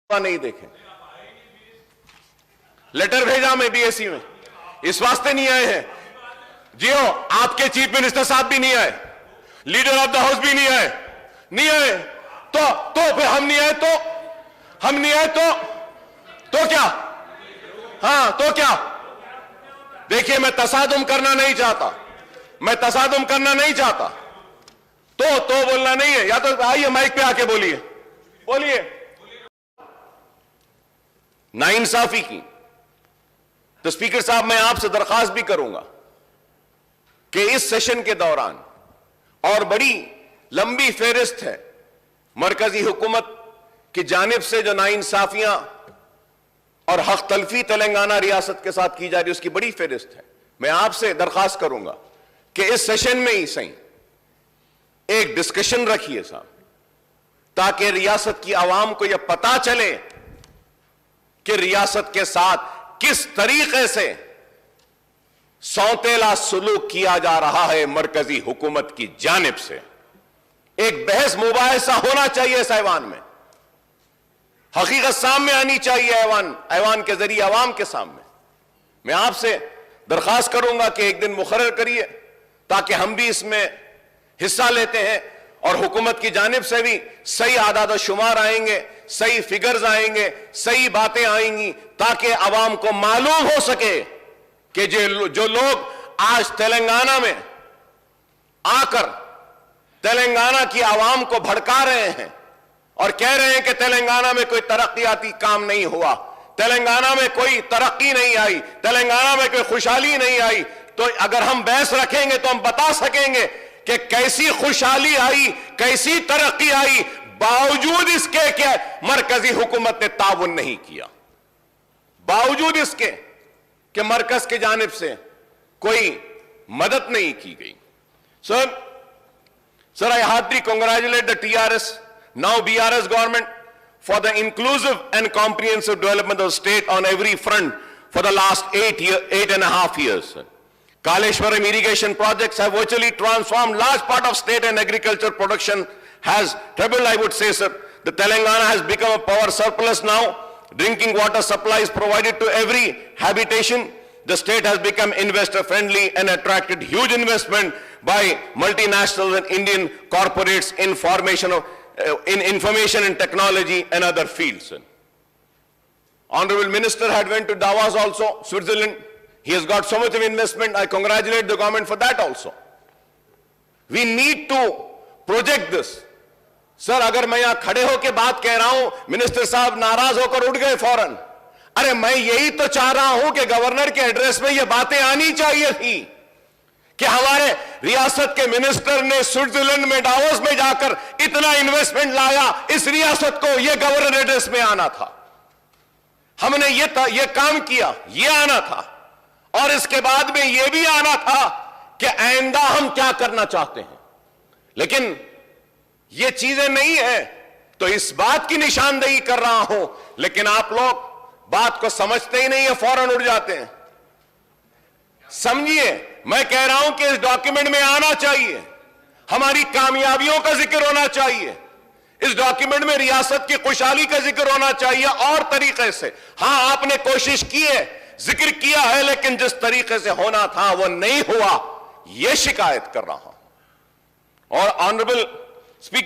نہیں دیکھیں. لیٹر بھیجا میں بی ایس سی میں, اس واسطے نہیں آئے ہیں جیو, آپ کے چیف منسٹر صاحب بھی نہیں آئے, لیڈر آف دا ہاؤس بھی نہیں آئے, تو پھر ہم نہیں آئے تو کیا, ہاں تو کیا. دیکھیے میں تصادم کرنا نہیں چاہتا, تو بولنا نہیں ہے, یا تو آئیے مائک پہ آ کے بولیے. ناانصافی کی تو اسپیکر صاحب میں آپ سے درخواست بھی کروں گا کہ اس سیشن کے دوران, اور بڑی لمبی فہرست ہے مرکزی حکومت کی جانب سے جو ناانصافیاں اور حق تلفی تلنگانہ ریاست کے ساتھ کی جا رہی ہے, اس کی بڑی فہرست ہے. میں آپ سے درخواست کروں گا کہ اس سیشن میں ہی صحیح ایک ڈسکشن رکھیے صاحب, تاکہ ریاست کی عوام کو یہ پتا چلے کہ ریاست کے ساتھ کس طریقے سے سوتیلا سلوک کیا جا رہا ہے مرکزی حکومت کی جانب سے. ایک بحث مباحثہ ہونا چاہیے اس ایوان میں, حقیقت سامنے آنی چاہیے ایوان کے ذریعے عوام کے سامنے. میں آپ سے درخواست کروں گا کہ ایک دن مقرر کریے تاکہ ہم بھی اس میں حصہ لیتے ہیں, اور حکومت کی جانب سے بھی صحیح اعداد و شمار آئیں گے, صحیح فگرز آئیں گے, صحیح باتیں آئیں گی, تاکہ عوام کو معلوم ہو سکے کہ جو لوگ آج تلنگانہ میں آ کر تلنگانہ کی عوام کو بھڑکا رہے ہیں اور کہہ رہے ہیں کہ تلنگانہ میں کوئی ترقیاتی کام نہیں ہوا, تلنگانہ میں کوئی ترقی نہیں آئی, تلنگانہ میں کوئی خوشحالی نہیں آئی, تو اگر ہم بحث رکھیں گے تو ہم بتا سکیں گے کہ کیسی خوشحالی آئی, کیسی ترقی آئی, باوجود اس کے کہ مرکزی حکومت نے تعاون نہیں کیا, باوجود اس کے کہ مرکز کی جانب سے کوئی مدد نہیں کی گئی. Sir, I heartily congratulate the TRS, now BRS government, for the inclusive and comprehensive development of the state on every front for the last 8.5 years. Kaleshwaram irrigation projects have virtually transformed large part of state and agriculture production has trebled, I would say, sir. The Telangana has become a power surplus now. Drinking water supply is provided to every habitation. The state has become investor friendly and attracted huge investment by multinational and Indian corporates in in information and technology and other fields. Honorable Minister had went to Davos also, Switzerland. He has got so much of investment. I congratulate the government for that also. We need to project this. سر اگر میں یہاں کھڑے ہو کے بات کہہ رہا ہوں, minister صاحب ناراض ہو کر اٹھ گئے فوراً. ارے میں یہی تو چاہ رہا ہوں کہ گورنر کے ایڈریس میں یہ باتیں آنی چاہیے تھی کہ ہمارے ریاست کے منسٹر نے سوئٹزرلینڈ میں ڈاووس میں جا کر اتنا انویسٹمنٹ لایا, اس ریاست کو یہ گورنر ایڈریس میں آنا تھا. ہم نے یہ کام کیا, یہ آنا تھا, اور اس کے بعد میں یہ بھی آنا تھا کہ آئندہ ہم کیا کرنا چاہتے ہیں. لیکن یہ چیزیں نہیں ہیں, تو اس بات کی نشاندہی کر رہا ہوں, لیکن آپ لوگ بات کو سمجھتے ہی نہیں ہیں, فوراً اٹھ جاتے ہیں. سمجھیے, میں کہہ رہا ہوں کہ اس ڈاکیومنٹ میں آنا چاہیے, ہماری کامیابیوں کا ذکر ہونا چاہیے, اس ڈاکیومنٹ میں ریاست کی خوشحالی کا ذکر ہونا چاہیے, اور طریقے سے. ہاں آپ نے کوشش کی ہے, ذکر کیا ہے, لیکن جس طریقے سے ہونا تھا وہ نہیں ہوا, یہ شکایت کر رہا ہوں. اور آنریبل اسپیکر